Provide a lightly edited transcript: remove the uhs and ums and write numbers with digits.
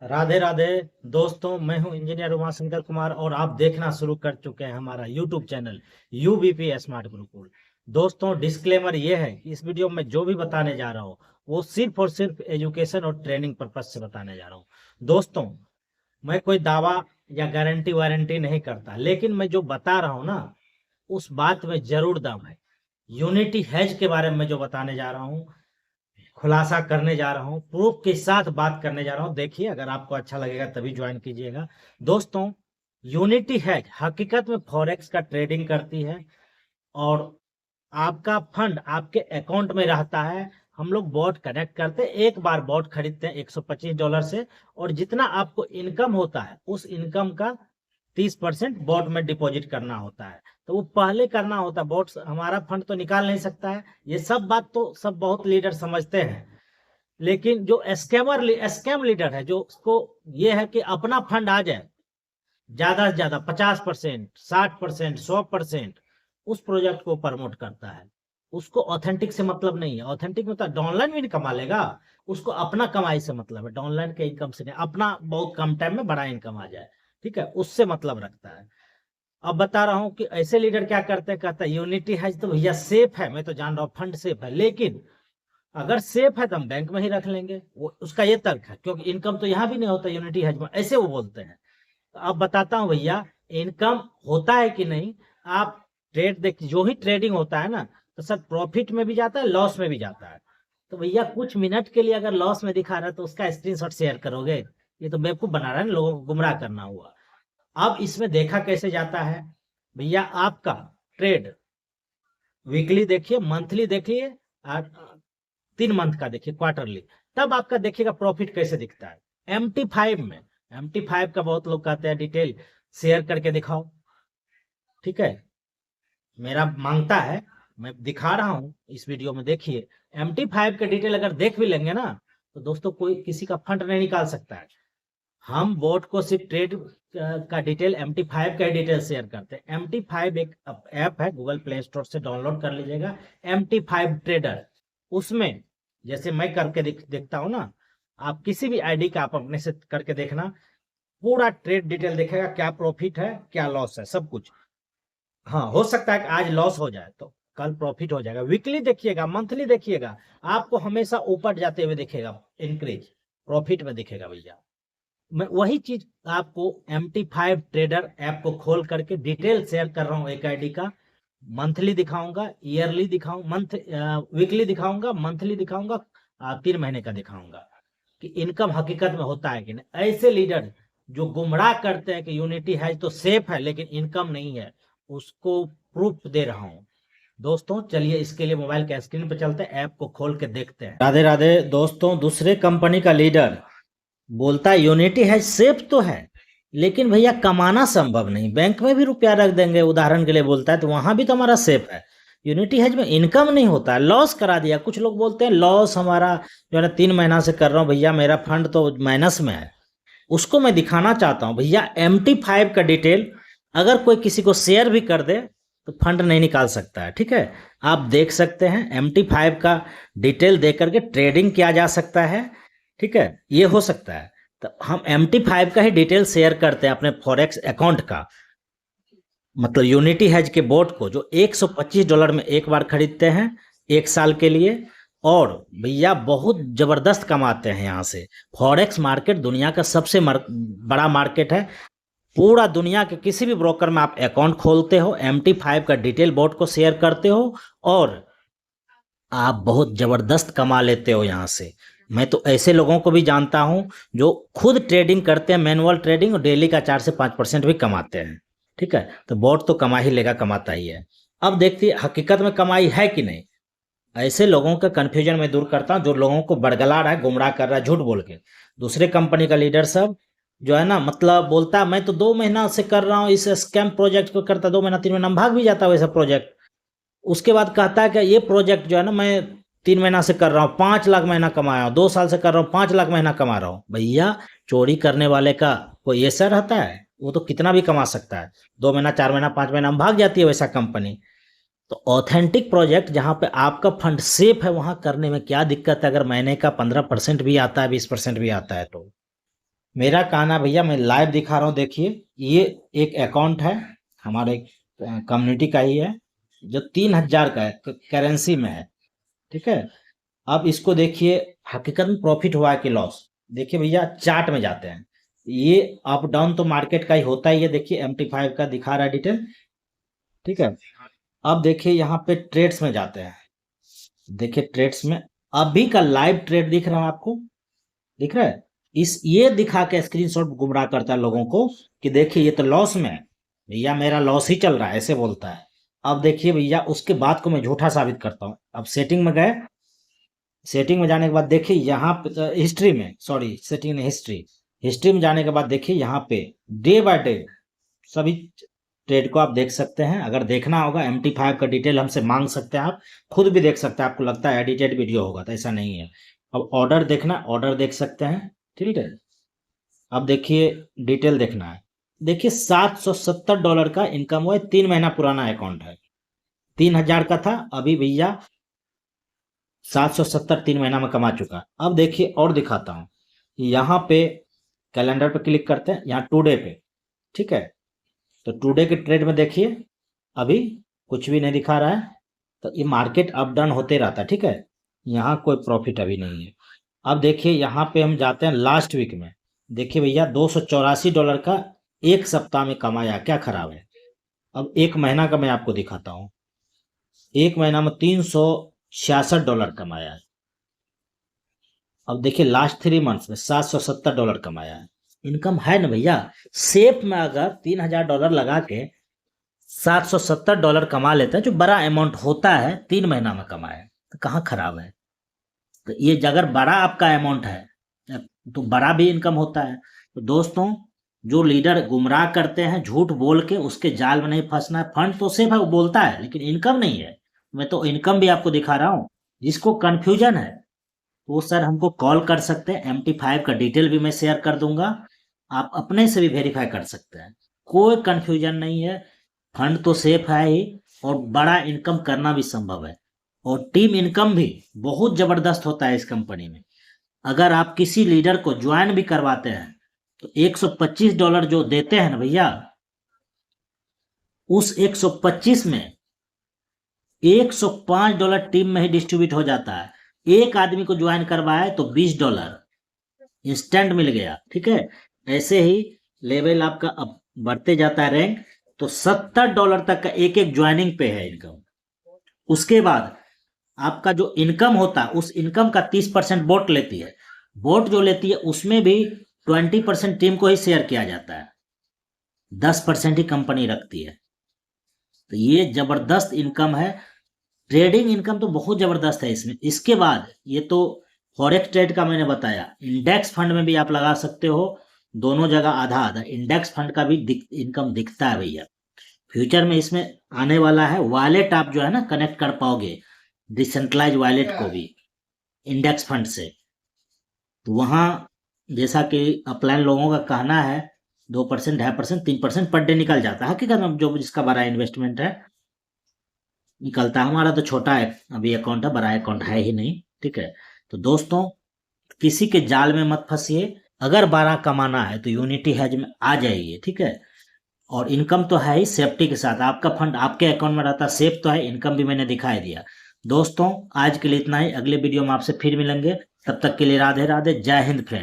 राधे राधे। दोस्तों, मैं हूं इंजीनियर उमाशंकर कुमार और आप देखना शुरू कर चुके हैं हमारा यूट्यूब चैनल यूबीपी स्मार्ट गुरुकुल। दोस्तों, डिस्क्लेमर ये है कि इस वीडियो में जो भी बताने जा रहा हूं वो सिर्फ और सिर्फ एजुकेशन और ट्रेनिंग पर्पज से बताने जा रहा हूं। दोस्तों, मैं कोई दावा या गारंटी वारंटी नहीं करता, लेकिन मैं जो बता रहा हूं ना उस बात में जरूर दम है। यूनिटी हैज के बारे में जो बताने जा रहा हूं, खुलासा करने जा रहा हूं, प्रूफ के साथ बात करने जा रहा हूं। देखिए, अगर आपको अच्छा लगेगा तभी ज्वाइन कीजिएगा। दोस्तों, यूनिटी हैज हकीकत में फॉरेक्स का ट्रेडिंग करती है और आपका फंड आपके अकाउंट में रहता है। हम लोग बॉट कनेक्ट करते हैं, एक बार बॉट खरीदते हैं $125 से, और जितना आपको इनकम होता है उस इनकम का 30% बॉट में डिपॉजिट करना होता है। तो वो पहले करना होता है, बॉट हमारा फंड तो निकाल नहीं सकता है। ये सब बात तो सब बहुत लीडर समझते हैं, लेकिन जो स्कैम लीडर है, जो उसको ये है कि अपना फंड आ जाए ज्यादा से ज्यादा 50%, 60%, 100%, उस प्रोजेक्ट को प्रमोट करता है। उसको ऑथेंटिक से मतलब नहीं है। ऑथेंटिक मतलब डॉनलाइन भी नहीं कमा लेगा, उसको अपना कमाई से मतलब है, डॉनलाइन के इनकम से नहीं। अपना बहुत कम टाइम में बड़ा इनकम आ जाए, ठीक है, उससे मतलब रखता है। अब बता रहा हूं कि ऐसे लीडर क्या करते हैं, कहता है यूनिटी हैज तो भैया सेफ है, मैं तो जान रहा हूँ फंड सेफ है, लेकिन अगर सेफ है तो हम बैंक में ही रख लेंगे। वो उसका ये तर्क है, क्योंकि इनकम तो यहाँ भी नहीं होता यूनिटी हैज में, ऐसे वो बोलते हैं। तो अब बताता हूँ भैया, इनकम होता है कि नहीं। आप ट्रेड देख, जो ही ट्रेडिंग होता है ना, तो सर प्रॉफिट में भी जाता है, लॉस में भी जाता है। तो भैया कुछ मिनट के लिए अगर लॉस में दिखा रहा है तो उसका स्क्रीनशॉट शेयर करोगे? ये तो बेवकूफ बना रहा है ना, लोगों को गुमराह करना हुआ। अब इसमें देखा कैसे जाता है भैया, आपका ट्रेड वीकली देखिए, मंथली देखिए, 3 मंथ का देखिए, क्वार्टरली, तब आपका देखिएगा प्रॉफिट कैसे दिखता है। MT5 में, MT5 का बहुत लोग कहते हैं डिटेल शेयर करके दिखाओ, ठीक है, मेरा मांगता है, मैं दिखा रहा हूं इस वीडियो में। देखिए, MT5 का डिटेल अगर देख भी लेंगे ना, तो दोस्तों कोई किसी का फंड नहीं निकाल सकता है। हम बोट को सिर्फ ट्रेड का डिटेल, MT5 का डिटेल शेयर करते हैं। MT5 एक ऐप है, गूगल प्ले स्टोर से डाउनलोड कर लीजिएगा, MT5 ट्रेडर। उसमें जैसे मैं करके देखता हूँ ना, आप किसी भी आईडी का आप अपने से करके देखना, पूरा ट्रेड डिटेल देखेगा, क्या प्रॉफिट है क्या लॉस है, सब कुछ। हाँ, हो सकता है कि आज लॉस हो जाए तो कल प्रॉफिट हो जाएगा। वीकली देखिएगा, मंथली देखिएगा, आपको हमेशा ऊपर जाते हुए दिखेगा, इंक्रीज प्रॉफिट में दिखेगा भैया। मैं वही चीज आपको MT5 ट्रेडर ऐप को खोल करके डिटेल शेयर कर रहा हूँ। एक आईडी का मंथली दिखाऊंगा, ईयरली दिखाऊं, वीकली दिखाऊंगा, मंथली दिखाऊंगा, 3 महीने का दिखाऊंगा कि इनकम हकीकत में होता है कि नहीं। ऐसे लीडर जो गुमराह करते हैं कि यूनिटी है तो सेफ है लेकिन इनकम नहीं है, उसको प्रूफ दे रहा हूं। दोस्तों, चलिए इसके लिए मोबाइल के स्क्रीन पर चलते हैं, ऐप को खोल के देखते हैं। राधे राधे। दोस्तों, दूसरे कंपनी का लीडर बोलता है यूनिटी है सेफ तो है, लेकिन भैया कमाना संभव नहीं, बैंक में भी रुपया रख देंगे उदाहरण के लिए बोलता है, तो वहां भी तो हमारा सेफ है। यूनिटी हेज में इनकम नहीं होता है, लॉस करा दिया। कुछ लोग बोलते हैं लॉस हमारा जो है ना 3 महीना से कर रहा हूँ, भैया मेरा फंड तो माइनस में है। उसको मैं दिखाना चाहता हूँ भैया, MT5 का डिटेल अगर कोई किसी को शेयर भी कर दे तो फंड नहीं निकाल सकता है, ठीक है। आप देख सकते हैं MT5 का डिटेल दे करके ट्रेडिंग किया जा सकता है, ठीक है, ये हो सकता है। तो हम MT5 का ही डिटेल शेयर करते हैं अपने फॉरेक्स अकाउंट का, मतलब यूनिटी हैज के बोट को, जो $125 में एक बार खरीदते हैं 1 साल के लिए, और भैया बहुत जबरदस्त कमाते हैं यहाँ से। फॉरेक्स मार्केट दुनिया का सबसे बड़ा मार्केट है। पूरा दुनिया के किसी भी ब्रोकर में आप अकाउंट खोलते हो, MT5 का डिटेल बोट को शेयर करते हो, और आप बहुत जबरदस्त कमा लेते हो यहाँ से। मैं तो ऐसे लोगों को भी जानता हूँ जो खुद ट्रेडिंग करते हैं, मैनुअल ट्रेडिंग, और डेली का 4 से 5% भी कमाते हैं, ठीक है। तो बॉट तो कमा ही लेगा, कमाता ही है। अब देखती है हकीकत में कमाई है कि नहीं। ऐसे लोगों का कंफ्यूजन मैं दूर करता हूँ जो लोगों को बड़गला रहा है, गुमराह कर रहा है झूठ बोल के। दूसरे कंपनी का लीडर सब जो है ना, मतलब बोलता है मैं तो 2 महीना से कर रहा हूँ इस स्कैम प्रोजेक्ट को, करता 2 महीना 3 महीना में भाग भी जाता है वैसा प्रोजेक्ट। उसके बाद कहता है कि ये प्रोजेक्ट जो है ना मैं 3 महीना से कर रहा हूँ, 5 लाख महीना कमाया हूँ, 2 साल से कर रहा हूँ, 5 लाख महीना कमा रहा हूँ। भैया चोरी करने वाले का कोई ऐसा रहता है? वो तो कितना भी कमा सकता है। 2 महीना, 4 महीना, 5 महीना में भाग जाती है वैसा कंपनी। तो ऑथेंटिक प्रोजेक्ट जहां पे आपका फंड सेफ है वहां करने में क्या दिक्कत है, अगर महीने का 15% भी आता है, 20% भी आता है तो। मेरा कहना भैया, मैं लाइव दिखा रहा हूँ, देखिए ये एक अकाउंट है, हमारे कम्युनिटी का ही है, जो 3,000 का है, करेंसी में है, ठीक है। अब इसको देखिए हकीकत में प्रॉफिट हुआ है कि लॉस। देखिए भैया चार्ट में जाते हैं, ये अप डाउन तो मार्केट का ही होता ही है। देखिए MT5 का दिखा रहा है डिटेल, ठीक है। अब देखिए यहाँ पे ट्रेड्स में जाते हैं, देखिए ट्रेड्स में अभी का लाइव ट्रेड दिख रहा है आपको, दिख रहा है। इस ये दिखा के स्क्रीनशॉट गुमराह करता है लोगों को कि देखिए ये तो लॉस में है भैया, मेरा लॉस ही चल रहा है, ऐसे बोलता है। अब देखिए भैया उसके बाद को मैं झूठा साबित करता हूँ। अब सेटिंग में गए, सेटिंग में जाने के बाद देखिए यहाँ पे हिस्ट्री में, सॉरी सेटिंग नहीं, हिस्ट्री में जाने के बाद देखिए यहाँ पे डे बाय डे सभी ट्रेड को आप देख सकते हैं। अगर देखना होगा MT5 का डिटेल हमसे मांग सकते हैं, आप खुद भी देख सकते हैं। आपको लगता है एडिटेड वीडियो होगा, तो ऐसा नहीं है। अब ऑर्डर देखना, ऑर्डर देख सकते हैं, ठीक है। अब देखिए डिटेल देखना है, देखिए $770 का इनकम हुआ है, 3 महीना पुराना अकाउंट है। 3,000 का था, अभी भैया 770 3 महीना में कमा चुका। अब देखिए और दिखाता हूँ, यहाँ पे कैलेंडर पे क्लिक करते हैं, यहाँ टुडे पे, ठीक है। तो टुडे के ट्रेड में देखिए अभी कुछ भी नहीं दिखा रहा है, तो ये मार्केट अप डाउन होते रहता है, ठीक है। यहाँ कोई प्रॉफिट अभी नहीं है। अब देखिए यहाँ पे हम जाते हैं लास्ट वीक में, देखिए भैया $284 का एक सप्ताह में कमाया, क्या खराब है। अब एक महीना का मैं आपको दिखाता हूँ, एक महीना में $366 कमाया है। अब देखिए लास्ट 3 मंथ्स में $770 कमाया है। इनकम है ना भैया। सेफ में अगर $3,000 लगा के $770 कमा लेते हैं, जो बड़ा अमाउंट होता है, 3 महीना में कमाए, तो कहाँ खराब है। तो ये अगर बड़ा आपका अमाउंट है तो बड़ा भी इनकम होता है। तो दोस्तों, जो लीडर गुमराह करते हैं झूठ बोल के, उसके जाल में नहीं फंसना है। फंड तो सेफ है, वो बोलता है, लेकिन इनकम नहीं है। मैं तो इनकम भी आपको दिखा रहा हूँ। जिसको कंफ्यूजन है वो सर हमको कॉल कर सकते हैं, MT5 का डिटेल भी मैं शेयर कर दूंगा, आप अपने से भी वेरीफाई कर सकते हैं। कोई कंफ्यूजन नहीं है, फंड तो सेफ है ही, और बड़ा इनकम करना भी संभव है। और टीम इनकम भी बहुत जबरदस्त होता है इस कंपनी में। अगर आप किसी लीडर को ज्वाइन भी करवाते हैं तो $125 जो देते हैं ना भैया, उस 125 में $105 टीम में ही डिस्ट्रीब्यूट हो जाता है। एक आदमी को ज्वाइन करवाए तो $20 इंस्टेंट मिल गया, ठीक है। ऐसे ही लेवल आपका अब बढ़ते जाता है रैंक, तो $70 तक का एक एक ज्वाइनिंग पे है इनकम। उसके बाद आपका जो इनकम होता है, उस इनकम का 30% बोट लेती है। बोट जो लेती है उसमें भी 20% टीम को ही शेयर किया जाता है, 10% ही कंपनी रखती है। तो ये जबरदस्त इनकम है। ट्रेडिंग इनकम तो बहुत जबरदस्त है इसमें। इसके बाद ये तो फॉरेक्स ट्रेड का मैंने बताया, इंडेक्स फंड में भी आप लगा सकते हो, दोनों जगह आधा आधा। इंडेक्स फंड का भी इनकम दिखता है भैया। फ्यूचर में इसमें आने वाला है, वॉलेट आप जो है ना कनेक्ट कर पाओगे, डिसेंट्रलाइज वॉलेट को भी इंडेक्स फंड से। तो वहाँ जैसा कि अपलाइन लोगों का कहना है 2%, 2.5%, 3% पर डे निकल जाता है। हकीकत में जो जिसका बड़ा इन्वेस्टमेंट है निकलता है। हमारा तो छोटा है अभी अकाउंट है, बड़ा अकाउंट है ही नहीं, ठीक है। तो दोस्तों, किसी के जाल में मत फंसिए। अगर बड़ा कमाना है तो यूनिटी हेज में आ जाइए, ठीक है। और इनकम तो है ही, सेफ्टी के साथ। आपका फंड आपके अकाउंट में रहता, सेफ तो है, इनकम भी मैंने दिखाई दिया। दोस्तों, आज के लिए इतना ही। अगले वीडियो में आपसे फिर मिलेंगे, तब तक के लिए राधे राधे, जय हिंद फ्रेंड।